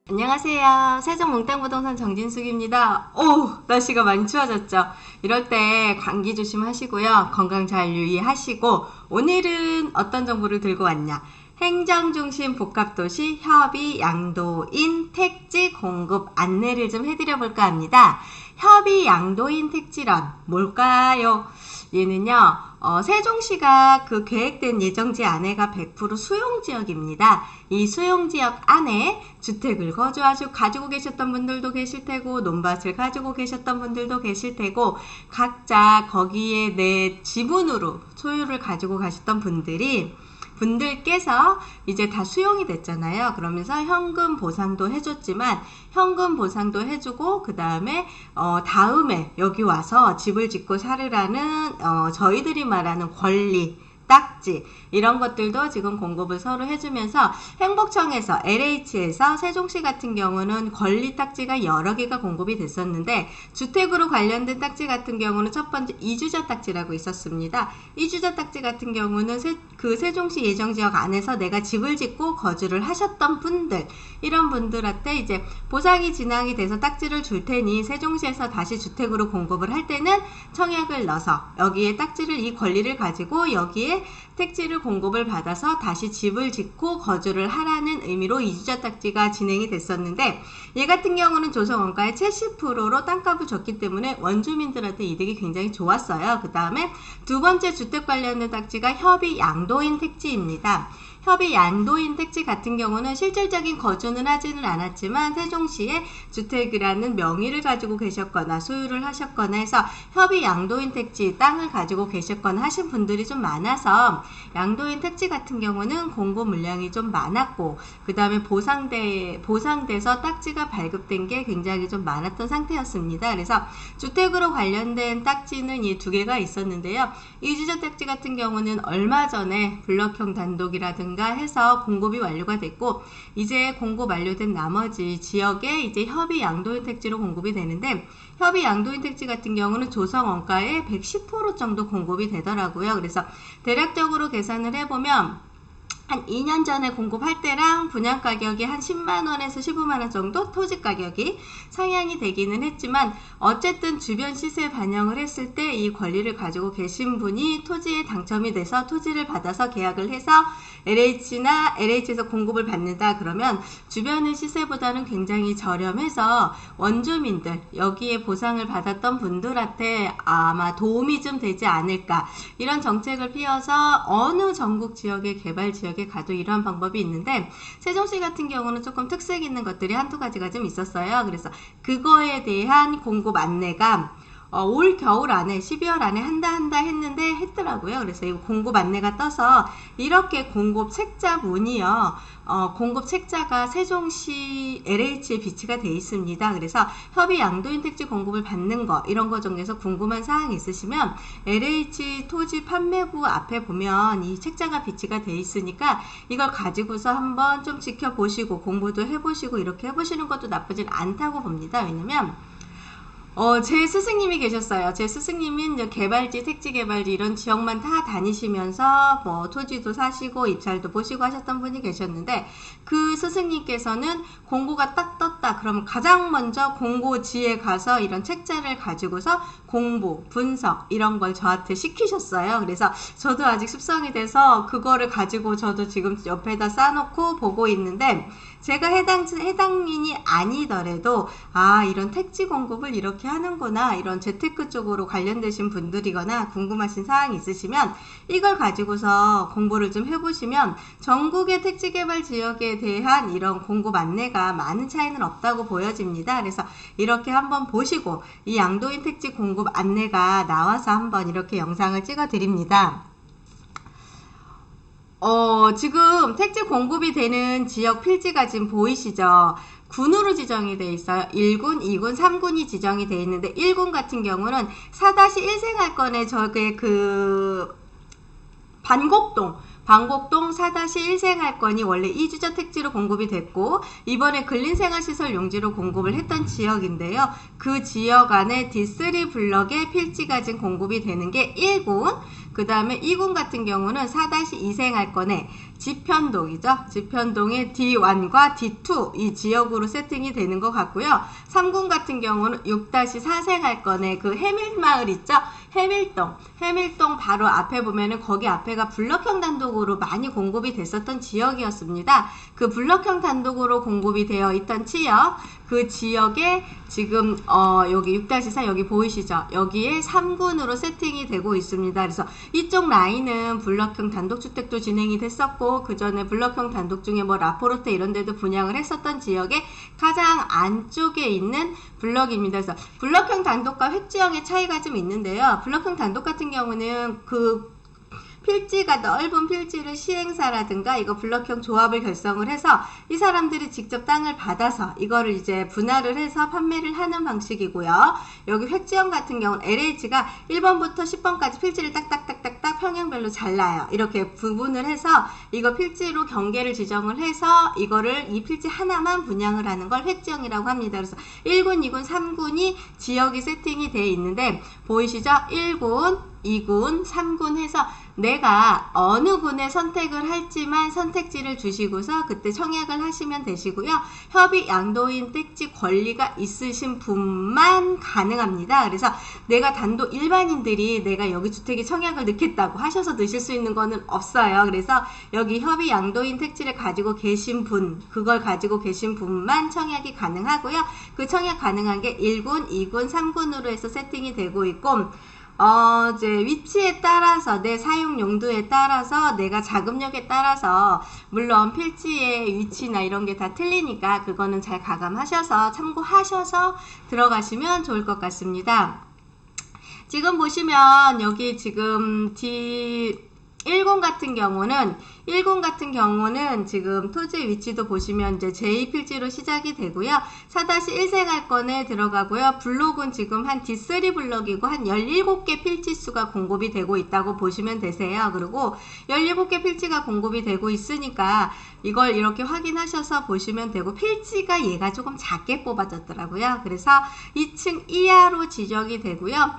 안녕하세요. 세종몽땅부동산 정진숙입니다. 날씨가 많이 추워졌죠? 이럴 때 감기 조심하시고요. 건강 잘 유의하시고, 오늘은 어떤 정보를 들고 왔냐? 행정중심 복합도시 협의 양도인 택지 공급 안내를 좀 해드려 볼까 합니다. 협의 양도인 택지란 뭘까요? 얘는요, 세종시가 그 계획된 예정지 안에가 100% 수용지역입니다. 이 수용지역 안에 주택을 가지고 계셨던 분들도 계실 테고, 논밭을 가지고 계셨던 분들도 계실 테고, 각자 거기에 내 지분으로 소유를 가지고 가셨던 분들께서 이제 다 수용이 됐잖아요. 그러면서 현금 보상도 해줬지만 현금 보상도 해주고 그 다음에 다음에 여기 와서 집을 짓고 살으라는 저희들이 말하는 권리 딱지 이런 것들도 지금 공급을 서로 해주면서 행복청에서 LH에서 세종시 같은 경우는 권리 딱지가 여러 개가 공급이 됐었는데 주택으로 관련된 딱지 같은 경우는 첫 번째 이주자 딱지라고 있었습니다. 이주자 딱지 같은 경우는 세종시 예정지역 안에서 내가 집을 짓고 거주를 하셨던 분들 이런 분들한테 이제 보상이 진행이 돼서 딱지를 줄 테니 세종시에서 다시 주택으로 공급을 할 때는 청약을 넣어서 여기에 딱지를 이 권리를 가지고 여기에 택지를 공급을 받아서 다시 집을 짓고 거주를 하라는 의미로 이주자 딱지가 진행이 됐었는데 얘 같은 경우는 조성원가의 70%로 땅값을 줬기 때문에 원주민들한테 이득이 굉장히 좋았어요. 그 다음에 두 번째 주택 관련된 딱지가 협의 양도인 택지입니다. 협의 양도인 택지 같은 경우는 실질적인 거주는 하지는 않았지만 세종시에 주택이라는 명의를 가지고 계셨거나 소유를 하셨거나 해서 협의 양도인 택지 땅을 가지고 계셨거나 하신 분들이 좀 많아서 양도인 택지 같은 경우는 공고 물량이 좀 많았고 그 다음에 보상돼서 딱지가 발급된 게 굉장히 좀 많았던 상태였습니다. 그래서 주택으로 관련된 딱지는 이 두 개가 있었는데요. 이주자 딱지 같은 경우는 얼마 전에 블럭형 단독이라든가 해서 공급이 완료가 됐고 이제 공급 완료된 나머지 지역에 이제 협의 양도인 택지로 공급이 되는데 협의 양도인 택지 같은 경우는 조성 원가의 110% 정도 공급이 되더라고요. 그래서 대략적으로 계산을 해보면 한 2년 전에 공급할 때랑 분양 가격이 한 10만원에서 15만원 정도 토지 가격이 상향이 되기는 했지만 어쨌든 주변 시세 반영을 했을 때 이 권리를 가지고 계신 분이 토지에 당첨이 돼서 토지를 받아서 계약을 해서 LH에서 공급을 받는다 그러면 주변의 시세보다는 굉장히 저렴해서 원주민들 여기에 보상을 받았던 분들한테 아마 도움이 좀 되지 않을까 이런 정책을 피워서 어느 전국 지역의 개발 지역에 가도 이러한 방법이 있는데 세종시 같은 경우는 조금 특색 있는 것들이 한두 가지가 좀 있었어요. 그래서 그거에 대한 공급 안내가 올 겨울 안에 12월 안에 한다 했는데 했더라고요. 그래서 이 공급 안내가 떠서 이렇게 공급 책자 문이요. 공급 책자가 세종시 LH에 비치가 되어 있습니다. 그래서 협의 양도인 택지 공급을 받는 거 이런 거 중에서 궁금한 사항이 있으시면 LH 토지 판매부 앞에 보면 이 책자가 비치가 되어 있으니까 이걸 가지고서 한번 좀 지켜보시고 공부도 해보시고 이렇게 해보시는 것도 나쁘진 않다고 봅니다. 왜냐면 제 스승님이 계셨어요. 제 스승님은 이제 개발지, 택지 개발지 이런 지역만 다 다니시면서 뭐 토지도 사시고 입찰도 보시고 하셨던 분이 계셨는데 그 스승님께서는 공고가 딱 떴다. 그러면 가장 먼저 공고지에 가서 이런 책자를 가지고서 공부, 분석 이런 걸 저한테 시키셨어요. 그래서 저도 아직 숙성이 돼서 그거를 가지고 저도 지금 옆에다 쌓아놓고 보고 있는데 제가 해당인이 아니더라도 이런 택지 공급을 이렇게 하는구나 이런 재테크 쪽으로 관련되신 분들이거나 궁금하신 사항이 있으시면 이걸 가지고서 공부를 좀 해보시면 전국의 택지 개발 지역에 대한 이런 공급 안내가 많은 차이는 없다고 보여집니다. 그래서 이렇게 한번 보시고 이 양도인 택지 공급 안내가 나와서 한번 이렇게 영상을 찍어 드립니다. 지금 택지 공급이 되는 지역 필지가 지금 보이시죠? 군으로 지정이 돼 있어요. 1군, 2군, 3군이 지정이 돼 있는데 1군 같은 경우는 4-1 생활권에 저게 반곡동 4-1 생활권이 원래 이주자 택지로 공급이 됐고 이번에 근린생활시설 용지로 공급을 했던 지역인데요. 그 지역 안에 D3 블럭의 필지가 지금 공급이 되는 게 1군 그 다음에 2군 같은 경우는 4-2 생활권에 지편동이죠. 지편동의 D1과 D2 이 지역으로 세팅이 되는 것 같고요. 3군 같은 경우는 6-4 생활권에 그 해밀마을 있죠. 해밀동 바로 앞에 보면은 거기 앞에가 블럭형 단독으로 많이 공급이 됐었던 지역이었습니다. 그 블럭형 단독으로 공급이 되어 있던 지역, 그 지역에 지금 여기 6-4 여기 보이시죠? 여기에 3군으로 세팅이 되고 있습니다. 그래서 이쪽 라인은 블럭형 단독주택도 진행이 됐었고 그 전에 블럭형 단독 중에 뭐 라포르테 이런 데도 분양을 했었던 지역의 가장 안쪽에 있는 블럭입니다. 그래서 블럭형 단독과 획지형의 차이가 좀 있는데요. 블럭형 단독 같은 경우는 그 필지가 넓은 필지를 시행사라든가 이거 블럭형 조합을 결성을 해서 이 사람들이 직접 땅을 받아서 이거를 이제 분할을 해서 판매를 하는 방식이고요. 여기 획지형 같은 경우는 LH가 1번부터 10번까지 필지를 딱딱딱딱딱 평형별로 잘라요. 이렇게 부분을 해서 이거 필지로 경계를 지정을 해서 이거를 이 필지 하나만 분양을 하는 걸 획지형이라고 합니다. 그래서 1군, 2군, 3군이 지역이 세팅이 되어 있는데 보이시죠? 1군, 2군, 3군 해서 내가 어느 군에 선택을 할지만 선택지를 주시고서 그때 청약을 하시면 되시고요. 협의 양도인 택지 권리가 있으신 분만 가능합니다. 그래서 내가 단독 일반인들이 내가 여기 주택에 청약을 넣겠다고 하셔서 넣으실 수 있는 거는 없어요. 그래서 여기 협의 양도인 택지를 가지고 계신 분, 그걸 가지고 계신 분만 청약이 가능하고요. 그 청약 가능한 게 1군, 2군, 3군으로 해서 세팅이 되고 있고 이제 위치에 따라서 내 사용 용도에 따라서 내가 자금력에 따라서 물론 필지의 위치나 이런 게 다 틀리니까 그거는 잘 가감하셔서 참고하셔서 들어가시면 좋을 것 같습니다. 지금 보시면 여기 지금 D1군 같은 경우는 지금 토지 위치도 보시면 이제 제2필지로 시작이 되고요. 4-1 생활권에 들어가고요. 블록은 지금 한 D3 블록이고 한 17개 필지 수가 공급이 되고 있다고 보시면 되세요. 그리고 17개 필지가 공급이 되고 있으니까 이걸 이렇게 확인하셔서 보시면 되고 필지가 얘가 조금 작게 뽑아졌더라고요. 그래서 2층 이하로 지정이 되고요.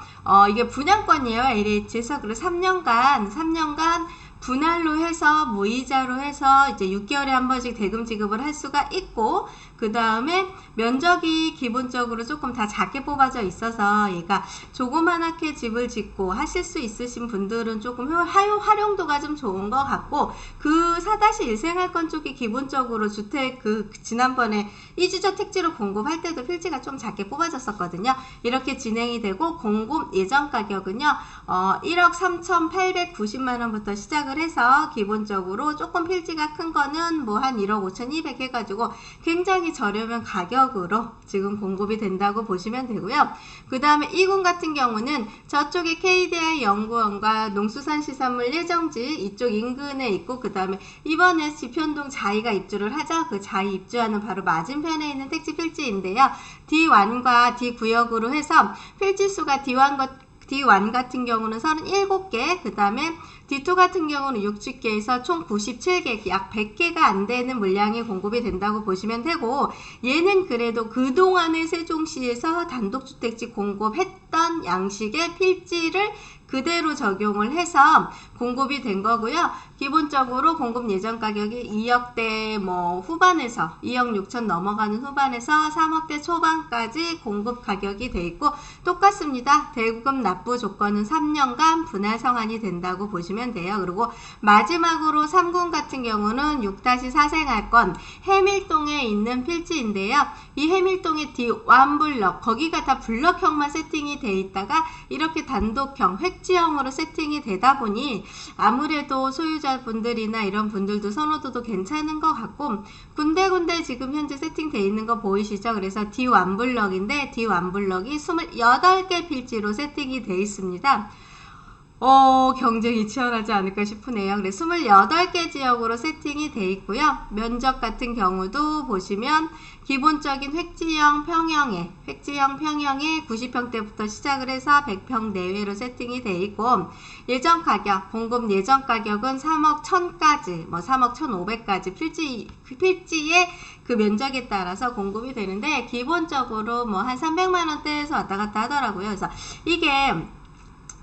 이게 분양권이에요. LH에서. 그리고 3년간 분할로 해서 무이자로 해서 이제 6개월에 한 번씩 대금 지급을 할 수가 있고 그 다음에 면적이 기본적으로 조금 다 작게 뽑아져 있어서 얘가 조그만하게 집을 짓고 하실 수 있으신 분들은 조금 활용도가 좀 좋은 것 같고 그 4-1 생활권 쪽이 기본적으로 주택 지난번에 이주적 택지로 공급할 때도 필지가 좀 작게 뽑아졌었거든요. 이렇게 진행이 되고 공급 예정 가격은요 1억 3,890만원부터 시작을 해서 기본적으로 조금 필지가 큰 거는 뭐 한 1억 5,200 해가지고 굉장히 저렴한 가격으로 지금 공급이 된다고 보시면 되고요. 그 다음에 2군 같은 경우는 저쪽에 KDI 연구원과 농수산시설물 예정지 이쪽 인근에 있고 그 다음에 이번에 지편동 자이가 입주를 하죠. 그 자이 입주하는 바로 맞은편에 있는 택지 필지인데요. D1과 D 구역으로 해서 필지수가 D1 같은 경우는 37개, 그 다음에 D2 같은 경우는 60개에서 총 97개, 약 100개가 안 되는 물량이 공급이 된다고 보시면 되고 얘는 그래도 그동안의 세종시에서 단독주택지 공급했던 양식의 필지를 그대로 적용을 해서 공급이 된 거고요. 기본적으로 공급 예정 가격이 2억대 뭐 후반에서 2억 6천 넘어가는 후반에서 3억대 초반까지 공급 가격이 돼 있고 똑같습니다. 대금 납부 조건은 3년간 분할 성안이 된다고 보시면 돼요. 그리고 마지막으로 3군 같은 경우는 6-4 생활권 해밀동에 있는 필지인데요. 이 해밀동의 D1 블럭 거기가 다 블럭형만 세팅이 돼 있다가 이렇게 단독형 획지형으로 세팅이 되다 보니 아무래도 소유자분들이나 이런 분들도 선호도도 괜찮은 것 같고 군데군데 지금 현재 세팅되어 있는 거 보이시죠? 그래서 D1 블럭인데 D1 블럭이 28개 필지로 세팅이 되어 있습니다. 경쟁이 치열하지 않을까 싶으네요. 그래서 28개 지역으로 세팅이 되어 있고요. 면적 같은 경우도 보시면 기본적인 획지형 평형에 90평대부터 시작을 해서 100평 내외로 세팅이 되어 있고 예정 가격, 공급 예정 가격은 3억 1000까지, 뭐 3억 1500까지 필지의 그 면적에 따라서 공급이 되는데 기본적으로 뭐 한 300만원대에서 왔다 갔다 하더라고요. 그래서 이게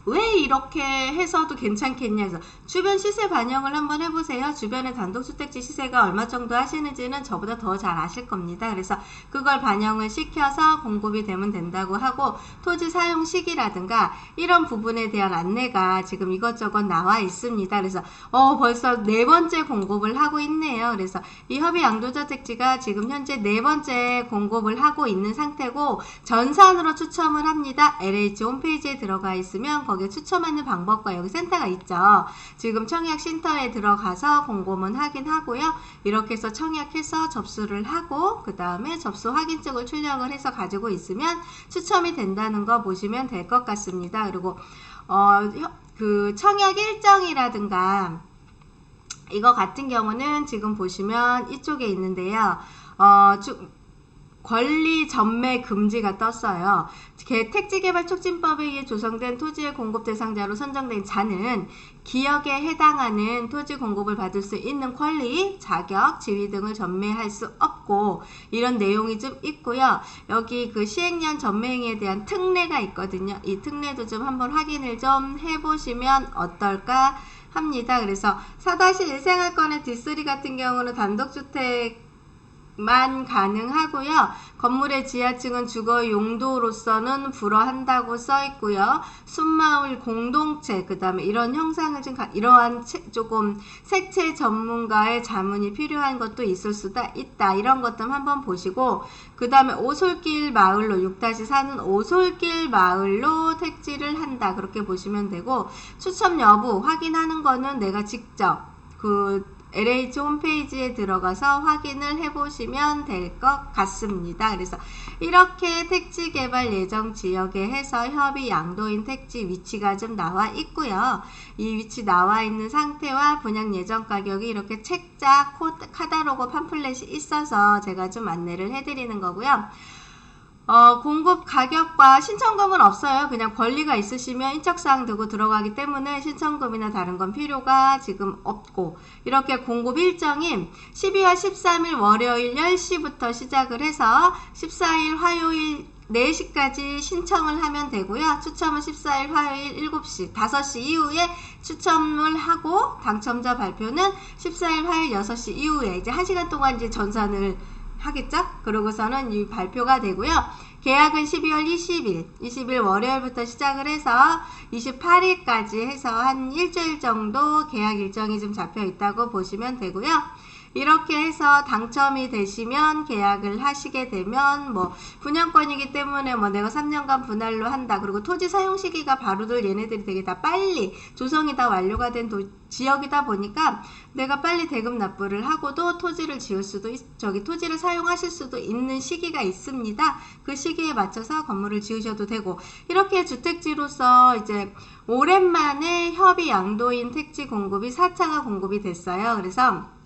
왜 이렇게 해서도 괜찮겠냐 해서 주변 시세 반영을 한번 해보세요. 주변의 단독주택지 시세가 얼마 정도 하시는지는 저보다 더 잘 아실 겁니다. 그래서 그걸 반영을 시켜서 공급이 되면 된다고 하고, 토지 사용 시기라든가 이런 부분에 대한 안내가 지금 이것저것 나와 있습니다. 그래서 벌써 4번째 공급을 하고 있네요. 그래서 이 협의 양도주택지가 지금 현재 4번째 공급을 하고 있는 상태고, 전산으로 추첨을 합니다. LH 홈페이지에 들어가 있으면 거기에 추첨하는 방법과 여기 센터가 있죠. 지금 청약 쉼터에 들어가서 공고문 확인하고요. 이렇게 해서 청약해서 접수를 하고 그 다음에 접수 확인증을 출력을 해서 가지고 있으면 추첨이 된다는 거 보시면 될 것 같습니다. 그리고 그 청약 일정이라든가 이거 같은 경우는 지금 보시면 이쪽에 있는데요. 권리 전매 금지가 떴어요. 택지개발촉진법에 의해 조성된 토지의 공급 대상자로 선정된 자는 기역에 해당하는 토지 공급을 받을 수 있는 권리, 자격, 지위 등을 전매할 수 없고, 이런 내용이 좀 있고요. 여기 그 시행령 전매행위에 대한 특례가 있거든요. 이 특례도 좀 한번 확인을 좀 해보시면 어떨까 합니다. 그래서 4-1 생활권의 D3 같은 경우는 단독주택 만 가능하고요. 건물의 지하층은 주거 용도로서는 불허한다고 써 있고요. 순마을 공동체, 그 다음에 이런 형상을 이러한 조금 색채 전문가의 자문이 필요한 것도 있을 수도 있다. 이런 것들 한번 보시고, 그 다음에 오솔길 마을로 6-4는 오솔길 마을로 택지를 한다. 그렇게 보시면 되고, 추첨 여부 확인하는 거는 내가 직접 LH 홈페이지에 들어가서 확인을 해보시면 될 것 같습니다. 그래서 이렇게 택지 개발 예정 지역에 해서 협의 양도인 택지 위치가 좀 나와 있고요. 이 위치 나와 있는 상태와 분양 예정 가격이 이렇게 책자, 카탈로그 팜플렛이 있어서 제가 좀 안내를 해드리는 거고요. 공급 가격과 신청금은 없어요. 그냥 권리가 있으시면 인적사항 두고 들어가기 때문에 신청금이나 다른 건 필요가 지금 없고, 이렇게 공급 일정인 12월 13일 월요일 10시부터 시작을 해서 14일 화요일 4시까지 신청을 하면 되고요. 추첨은 14일 화요일 7시, 5시 이후에 추첨을 하고, 당첨자 발표는 14일 화요일 6시 이후에 이제 1시간 동안 이제 전산을 하겠죠? 그러고서는 이 발표가 되고요. 계약은 12월 20일 월요일부터 시작을 해서 28일까지 해서 한 일주일 정도 계약 일정이 좀 잡혀 있다고 보시면 되고요. 이렇게 해서 당첨이 되시면 계약을 하시게 되면 분양권이기 때문에 내가 3년간 분할로 한다. 그리고 토지 사용 시기가 바로들 얘네들이 되게 다 빨리 조성이 다 완료가 된 지역이다 보니까 내가 빨리 대금 납부를 하고도 토지를 지을 수도 토지를 사용하실 수도 있는 시기가 있습니다. 그 시기에 맞춰서 건물을 지으셔도 되고, 이렇게 주택지로서 이제 오랜만에 협의 양도인 택지 공급이 4차가 공급이 됐어요. 그래서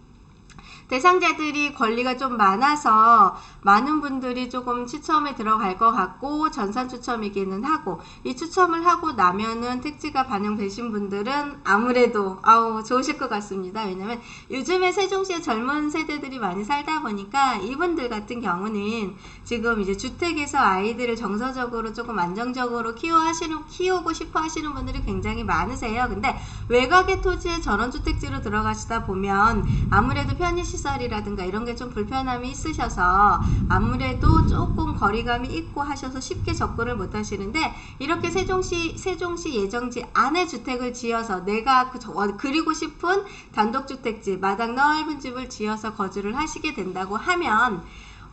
대상자들이 권리가 좀 많아서 많은 분들이 조금 추첨에 들어갈 것 같고, 전산 추첨이기는 하고, 이 추첨을 하고 나면은 택지가 반영되신 분들은 아무래도 좋으실 것 같습니다. 왜냐면 요즘에 세종시에 젊은 세대들이 많이 살다 보니까 이분들 같은 경우는 지금 이제 주택에서 아이들을 정서적으로 조금 안정적으로 키우고 싶어 하시는 분들이 굉장히 많으세요. 근데 외곽의 토지에 전원주택지로 들어가시다 보면 아무래도 편의시설이라든가 이런 게 좀 불편함이 있으셔서 아무래도 조금 거리감이 있고 하셔서 쉽게 접근을 못 하시는데, 이렇게 세종시 예정지 안에 주택을 지어서 내가 그리고 싶은 단독주택지, 마당 넓은 집을 지어서 거주를 하시게 된다고 하면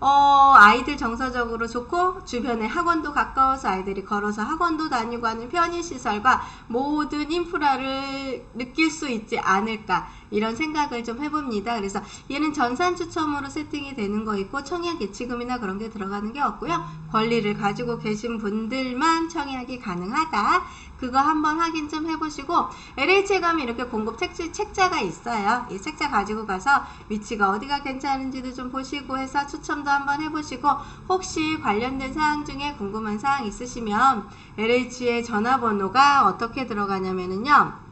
아이들 정서적으로 좋고, 주변에 학원도 가까워서 아이들이 걸어서 학원도 다니고 하는 편의시설과 모든 인프라를 느낄 수 있지 않을까, 이런 생각을 좀 해봅니다. 그래서 얘는 전산 추첨으로 세팅이 되는 거 있고, 청약 예치금이나 그런 게 들어가는 게 없고요. 권리를 가지고 계신 분들만 청약이 가능하다. 그거 한번 확인 좀 해보시고, LH에 가면 이렇게 공급 책자가 있어요. 이 책자 가지고 가서 위치가 어디가 괜찮은지도 좀 보시고 해서 추첨도 한번 해보시고, 혹시 관련된 사항 중에 궁금한 사항 있으시면 LH의 전화번호가 어떻게 들어가냐면요,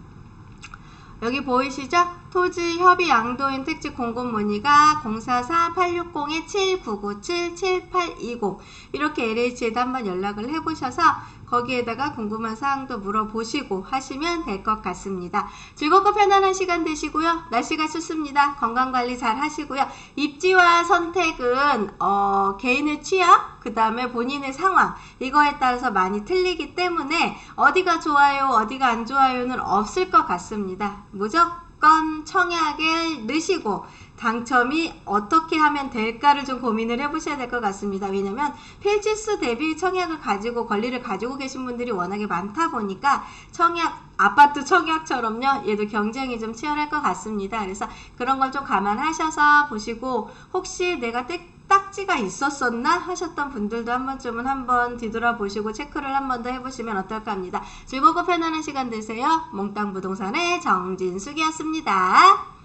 여기 보이시죠? 토지 협의 양도인 특집 공급 문의가 044-860-7997-7820 이렇게 LH에도 한번 연락을 해보셔서 거기에다가 궁금한 사항도 물어보시고 하시면 될 것 같습니다. 즐겁고 편안한 시간 되시고요. 날씨가 춥습니다. 건강관리 잘 하시고요. 입지와 선택은 개인의 취향, 그 다음에 본인의 상황 이거에 따라서 많이 틀리기 때문에 어디가 좋아요, 어디가 안 좋아요는 없을 것 같습니다. 무조건 청약을 넣으시고 당첨이 어떻게 하면 될까를 좀 고민을 해보셔야 될 것 같습니다. 왜냐면 필지수 대비 청약을 가지고 권리를 가지고 계신 분들이 워낙에 많다 보니까 청약 아파트 청약처럼요 얘도 경쟁이 좀 치열할 것 같습니다. 그래서 그런 걸 좀 감안하셔서 보시고 혹시 내가 딱지가 있었었나 하셨던 분들도 한 번쯤은 한번 뒤돌아보시고 체크를 한 번 더 해보시면 어떨까 합니다. 즐겁고 편안한 시간 되세요. 몽땅 부동산의 정진숙이었습니다.